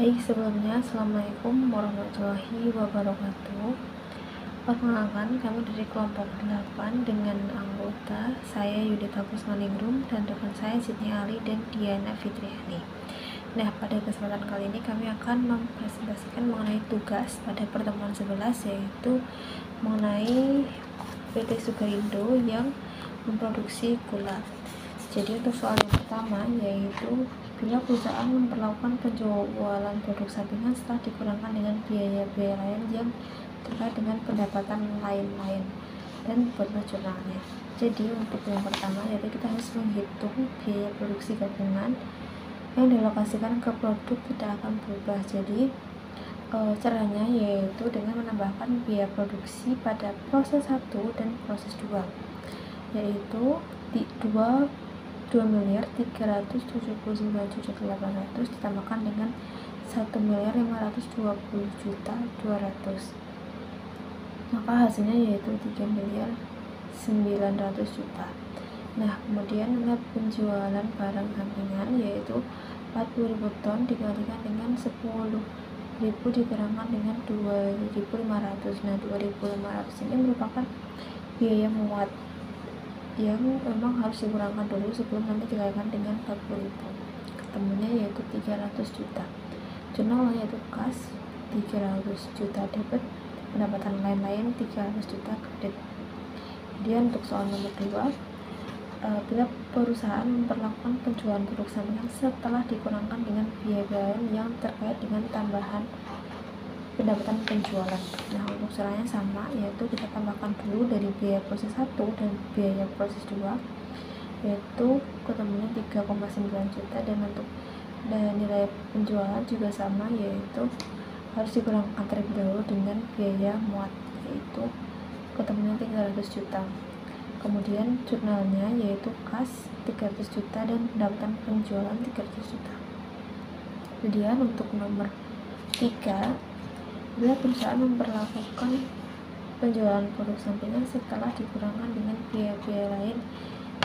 Baik, sebelumnya Assalamualaikum warahmatullahi wabarakatuh. Perkenalkan, kami dari kelompok 8 dengan anggota saya Yudita Kusmaningrum dan rekan saya Siti Ali dan Diana Fitriani. Nah, pada kesempatan kali ini kami akan mempresentasikan mengenai tugas pada pertemuan 11, yaitu mengenai PT Sugarindo yang memproduksi gula. Jadi untuk soal yang pertama, yaitu bila perusahaan memperlakukan penjualan produk sampingan setelah dikurangkan dengan biaya-biaya lain yang terkait dengan pendapatan lain-lain, dan buatlah jurnalnya. Jadi untuk yang pertama, yaitu kita harus menghitung biaya produksi gabungan yang dilokasikan ke produk tidak akan berubah. Jadi caranya yaitu dengan menambahkan biaya produksi pada proses 1 dan proses 2, yaitu 2.379.800.000 ditambahkan dengan 1.520.200.000, maka hasilnya yaitu 3.900.000.000. Nah, kemudian untuk penjualan barang sampingan yaitu 40.000 ton dikalikan dengan 10.000 dikurangkan dengan 2.500. Nah, 2.500 ini merupakan biaya muat yang memang harus dikurangkan dulu sebelum nanti dikalikan dengan 40.000. Ketemunya yaitu 300 juta. Jurnal yaitu kas 300 juta debit, pendapatan lain-lain 300 juta kredit. Kemudian untuk soal nomor 2, bila perusahaan memperlakukan penjualan produk sampingan setelah dikurangkan dengan biaya lain yang terkait dengan tambahan pendapatan penjualan. Nah, untuk caranya sama, yaitu kita tambahkan dulu dari biaya proses 1 dan biaya proses 2, yaitu ketemunya 3,9 juta, dan untuk nilai penjualan juga sama, yaitu harus dikurangkan terlebih dahulu dengan biaya muat, yaitu ketemunya 300 juta. Kemudian jurnalnya yaitu kas 300 juta dan pendapatan penjualan 300 juta. Kemudian untuk nomor 3, bila perusahaan memperlakukan penjualan produk sampingan setelah dikurangkan dengan biaya-biaya lain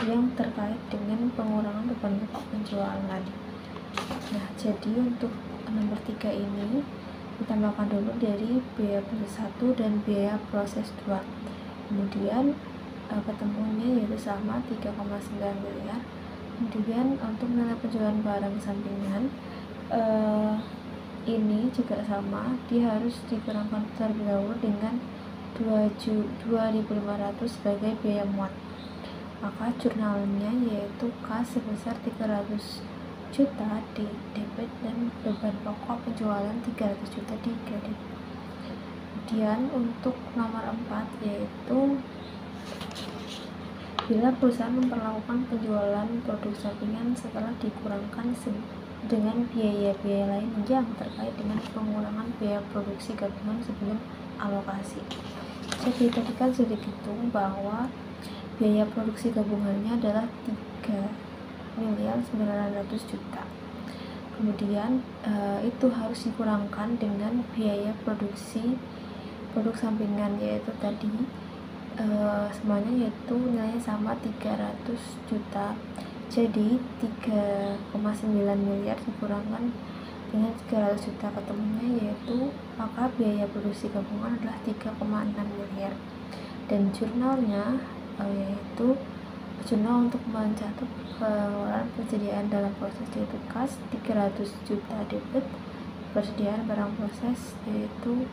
yang terkait dengan pengurangan beban pokok penjualan. Nah, jadi untuk nomor 3 ini ditambahkan dulu dari biaya proses 1 dan biaya proses 2. Kemudian ketemunya yaitu sama 3,9 miliar. Kemudian untuk nilai penjualan barang sampingan ini juga sama, dia harus dikurangkan terlebih dahulu dengan 2.500 sebagai biaya muat. Maka jurnalnya yaitu kas sebesar 300 juta di debit dan beban pokok penjualan 300 juta di kredit. Kemudian untuk nomor 4 yaitu bila perusahaan memperlakukan penjualan produk sampingan setelah dikurangkan dengan biaya-biaya lain yang terkait dengan pengurangan biaya produksi gabungan sebelum alokasi. Jadi tadi kan sudah dihitung bahwa biaya produksi gabungannya adalah 3.900.000.000. Kemudian itu harus dikurangkan dengan biaya produksi produk sampingan, yaitu tadi semuanya yaitu nilainya sama 300 juta. Jadi 3,9 miliar dikurangkan dengan 300 juta, ketemunya yaitu maka biaya produksi gabungan adalah 3,6 miliar. Dan jurnalnya yaitu jurnal untuk mencatat pengeluaran persediaan dalam proses yaitu kas 300 juta debit, persediaan barang proses yaitu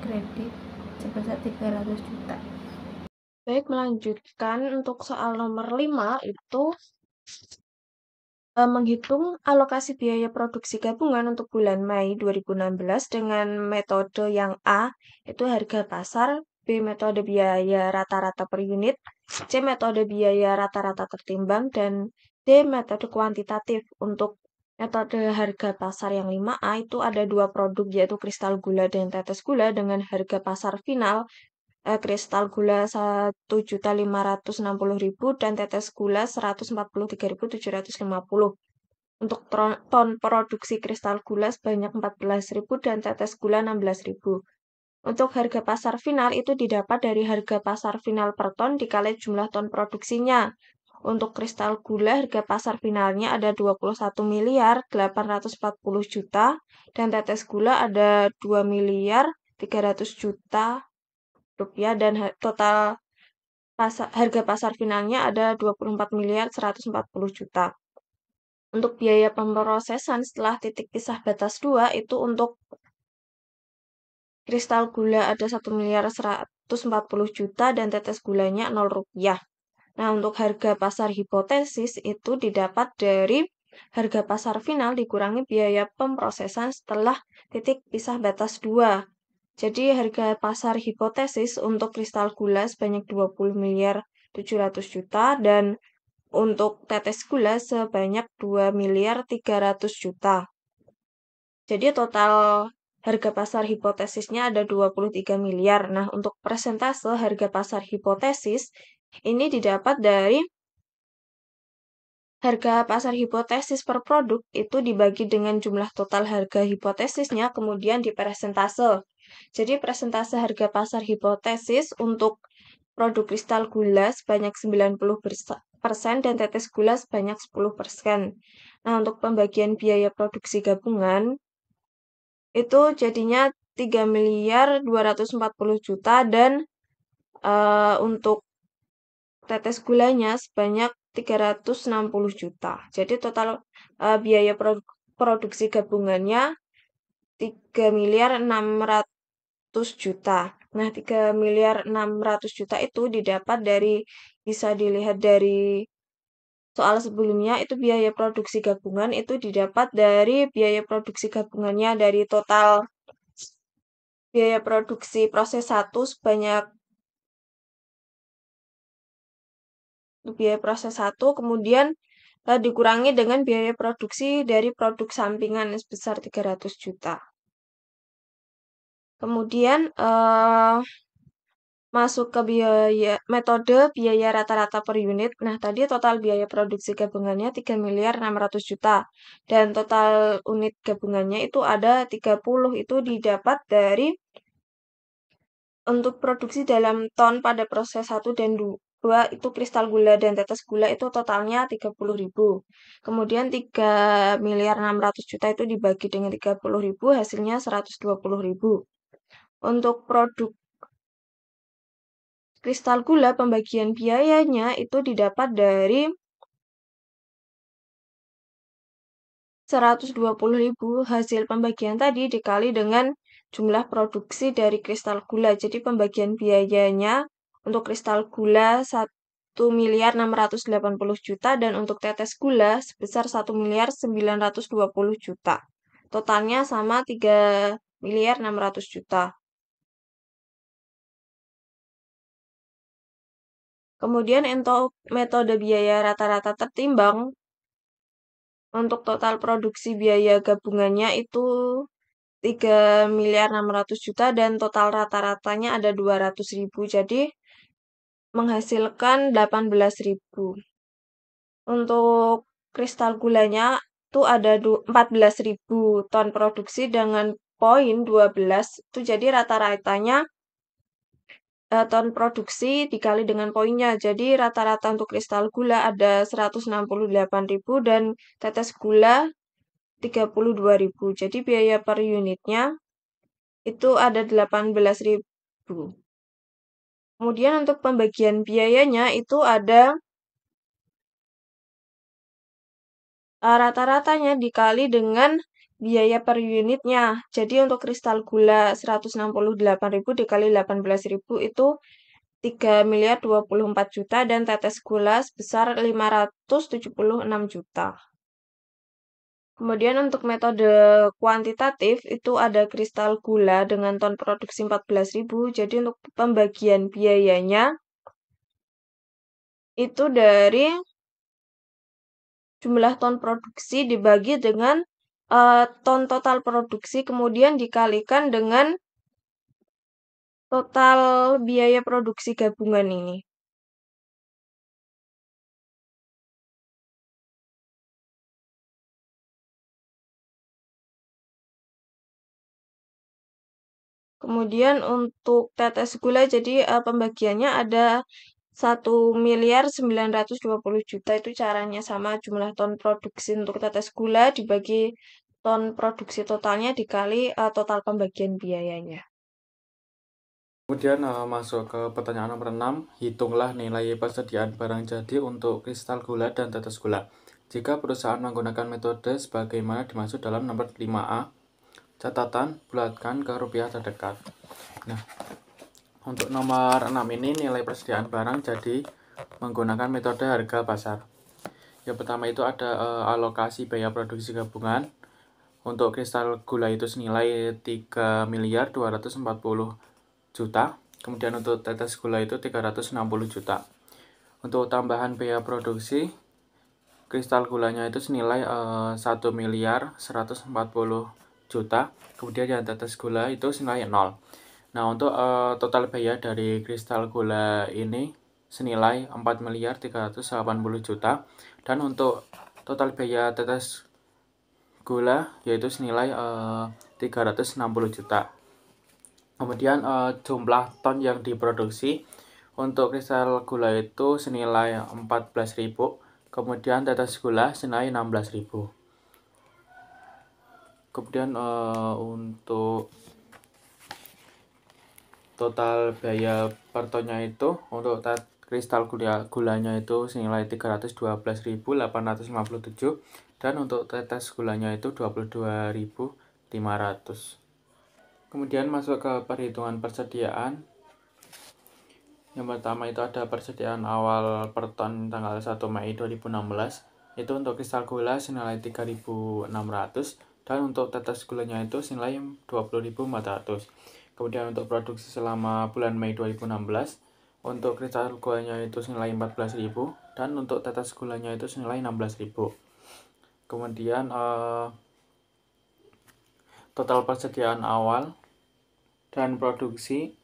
kredit sebesar 300 juta. Baik, melanjutkan untuk soal nomor 5 itu menghitung alokasi biaya produksi gabungan untuk bulan Mei 2016 dengan metode yang A, itu harga pasar, B metode biaya rata-rata per unit, C metode biaya rata-rata tertimbang, dan D metode kuantitatif. Untuk metode harga pasar yang 5A itu ada 2 produk, yaitu kristal gula dan tetes gula dengan harga pasar final kristal gula 1.560.000 dan tetes gula 143.750. Untuk ton produksi kristal gula sebanyak 14.000 dan tetes gula 16.000. Untuk harga pasar final itu didapat dari harga pasar final per ton dikali jumlah ton produksinya. Untuk kristal gula harga pasar finalnya ada 21 miliar 840 juta dan tetes gula ada 2 miliar 300 juta rupiah dan total harga pasar finalnya ada 24 miliar 140 juta. Untuk biaya pemrosesan setelah titik pisah batas 2 itu untuk kristal gula ada 1 miliar 140 juta dan tetes gulanya 0 rupiah. Nah, untuk harga pasar hipotesis itu didapat dari harga pasar final dikurangi biaya pemrosesan setelah titik pisah batas 2. Jadi harga pasar hipotesis untuk kristal gula sebanyak 20 miliar 700 juta dan untuk tetes gula sebanyak 2 miliar 300 juta. Jadi total harga pasar hipotesisnya ada 23 miliar. Nah, untuk persentase harga pasar hipotesis ini didapat dari harga pasar hipotesis per produk itu dibagi dengan jumlah total harga hipotesisnya, kemudian dipersentase. Jadi persentase harga pasar hipotesis untuk produk kristal gula sebanyak 90% dan tetes gula sebanyak 10%. Nah, untuk pembagian biaya produksi gabungan, itu jadinya 3 miliar 240 juta dan untuk tetes gulanya sebanyak 360 juta. Jadi total biaya produksi gabungannya 3 miliar 600 juta. Nah, 3 miliar 600 juta itu didapat dari, bisa dilihat dari soal sebelumnya, itu biaya produksi gabungan itu didapat dari biaya produksi gabungannya dari total biaya produksi proses 1 sebanyak biaya proses 1, kemudian dikurangi dengan biaya produksi dari produk sampingan sebesar 300 juta. Kemudian masuk ke metode biaya rata-rata per unit. Nah, tadi total biaya produksi gabungannya 3 miliar 600 juta. Dan total unit gabungannya itu ada 30. Itu didapat dari untuk produksi dalam ton pada proses 1 dan 2 itu kristal gula dan tetes gula itu totalnya 30.000. Kemudian 3 miliar 600 juta itu dibagi dengan 30.000 hasilnya 120.000. Untuk produk kristal gula pembagian biayanya itu didapat dari 120.000 hasil pembagian tadi dikali dengan jumlah produksi dari kristal gula. Jadi pembagian biayanya untuk kristal gula 1 miliar 680 juta dan untuk tetes gula sebesar 1 miliar 920 juta. Totalnya sama 3 miliar 600 juta. Kemudian untuk metode biaya rata-rata tertimbang untuk total produksi biaya gabungannya itu 3 miliar 600 juta dan total rata-ratanya ada 200.000. Jadi menghasilkan 18.000. Untuk kristal gulanya itu ada 14.000 ton produksi dengan poin 12. Itu jadi rata-ratanya ton produksi dikali dengan poinnya. Jadi rata-rata untuk kristal gula ada 168.000 dan tetes gula 32.000. Jadi biaya per unitnya itu ada 18.000. Kemudian untuk pembagian biayanya itu ada rata-ratanya dikali dengan biaya per unitnya. Jadi untuk kristal gula 168.000 dikali 18.000 itu 3 miliar 24 juta dan tetes gula sebesar 576 juta. Kemudian untuk metode kuantitatif itu ada kristal gula dengan ton produksi 14.000. Jadi untuk pembagian biayanya itu dari jumlah ton produksi dibagi dengan ton total produksi kemudian dikalikan dengan total biaya produksi gabungan ini. Kemudian untuk tetes gula jadi pembagiannya ada 1.920.000.000 itu caranya sama jumlah ton produksi untuk tetes gula dibagi ton produksi totalnya dikali total pembagian biayanya. Kemudian masuk ke pertanyaan nomor 6, hitunglah nilai persediaan barang jadi untuk kristal gula dan tetes gula. Jika perusahaan menggunakan metode sebagaimana dimaksud dalam nomor 5A, catatan bulatkan ke rupiah terdekat. Nah, untuk nomor 6 ini nilai persediaan barang jadi menggunakan metode harga pasar. Yang pertama itu ada alokasi biaya produksi gabungan. Untuk kristal gula itu senilai 3.240.000.000. Kemudian untuk tetes gula itu 360 juta. Untuk tambahan biaya produksi kristal gulanya itu senilai 1.140.000.000. Kemudian yang tetes gula itu senilai 0. Nah, untuk total biaya dari kristal gula ini senilai 4.380.000.000. Dan untuk total biaya tetes gula yaitu senilai 360 juta. Kemudian jumlah ton yang diproduksi untuk kristal gula itu senilai 14.000. Kemudian tetes gula senilai 16.000. Kemudian untuk total biaya per tonnya itu untuk kristal gulanya itu senilai 312.857 dan untuk tetes gulanya itu 22.500. Kemudian masuk ke perhitungan persediaan. Yang pertama itu ada persediaan awal per ton tanggal 1 Mei 2016. Itu untuk kristal gula senilai 3.600 dan untuk tetes gulanya itu senilai 20.400. Kemudian untuk produksi selama bulan Mei 2016, untuk kristal gulanya itu senilai 14.000 dan untuk tetes gulanya itu senilai 16.000. Kemudian total persediaan awal dan produksi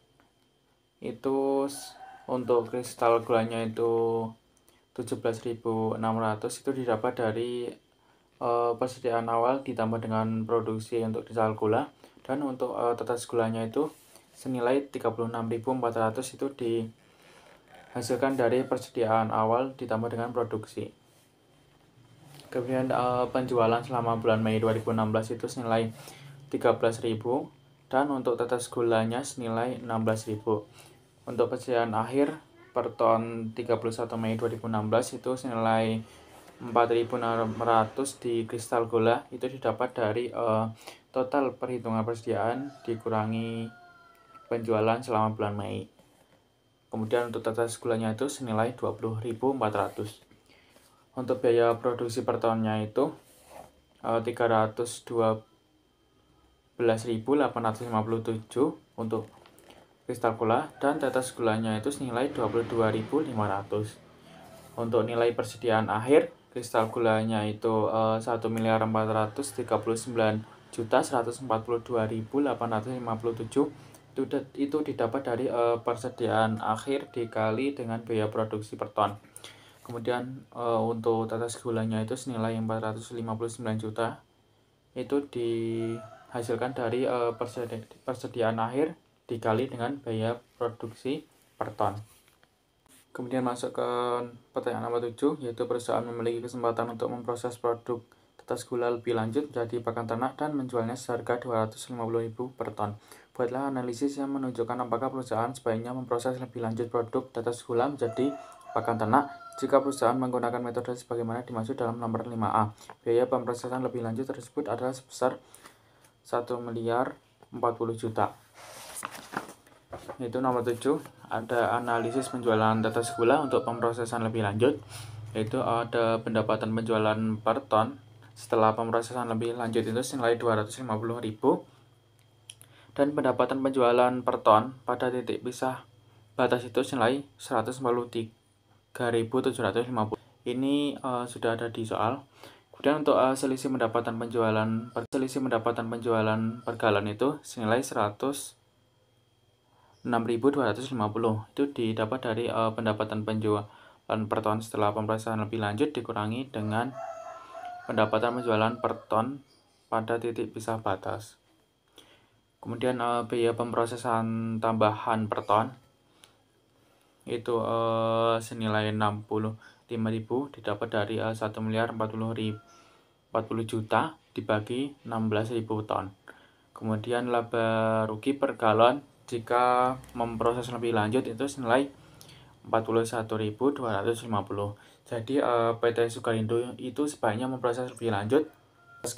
itu untuk kristal gulanya itu 17.600 itu didapat dari persediaan awal ditambah dengan produksi untuk kristal gula, dan untuk tetes gulanya itu senilai 36.400 itu dihasilkan dari persediaan awal ditambah dengan produksi. Kemudian penjualan selama bulan Mei 2016 itu senilai 13.000 dan untuk tetes gulanya senilai 16.000. Untuk persediaan akhir per ton 31 Mei 2016 itu senilai 4.600 di kristal gula itu didapat dari total perhitungan persediaan dikurangi penjualan selama bulan Mei. Kemudian untuk tetes gulanya itu senilai 20.400. Untuk biaya produksi per tonnya itu 312.857 untuk kristal gula dan tetes gulanya itu senilai 22.500. Untuk nilai persediaan akhir kristal gulanya itu 1.439.142.857 itu didapat dari persediaan akhir dikali dengan biaya produksi per ton. Kemudian untuk tetes gulanya itu senilai 459 juta itu dihasilkan dari persediaan akhir dikali dengan biaya produksi per ton. Kemudian masuk ke pertanyaan nomor 7, yaitu perusahaan memiliki kesempatan untuk memproses produk tetes gula lebih lanjut menjadi pakan ternak dan menjualnya seharga 250.000 per ton. Buatlah analisis yang menunjukkan apakah perusahaan sebaiknya memproses lebih lanjut produk tetes gula menjadi pakan ternak jika perusahaan menggunakan metode sebagaimana dimaksud dalam nomor 5A. Biaya pemprosesan lebih lanjut tersebut adalah sebesar 1.040.000.000. Itu nomor 7, ada analisis penjualan tetes gula untuk pemprosesan lebih lanjut, yaitu ada pendapatan penjualan per ton setelah pemprosesan lebih lanjut itu senilai 250.000 dan pendapatan penjualan per ton pada titik pisah batas itu senilai 143.750. Ini sudah ada di soal. Kemudian untuk selisih pendapatan penjualan per galon itu senilai 6.250. Itu didapat dari pendapatan penjualan per ton setelah pemprosesan lebih lanjut dikurangi dengan pendapatan penjualan per ton pada titik pisah batas. Kemudian biaya pemprosesan tambahan per ton itu senilai 65.000 didapat dari 1.040 juta dibagi 16.000 ton. Kemudian laba rugi per galon jika memproses lebih lanjut itu senilai 41.250. Jadi PT Sukarindo itu sebaiknya memproses lebih lanjut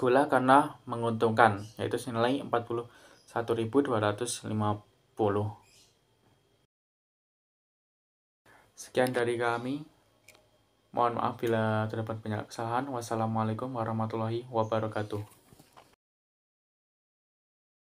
gula karena menguntungkan, yaitu senilai 41.250. Sekian dari kami. Mohon maaf bila terdapat banyak kesalahan. Wassalamualaikum warahmatullahi wabarakatuh.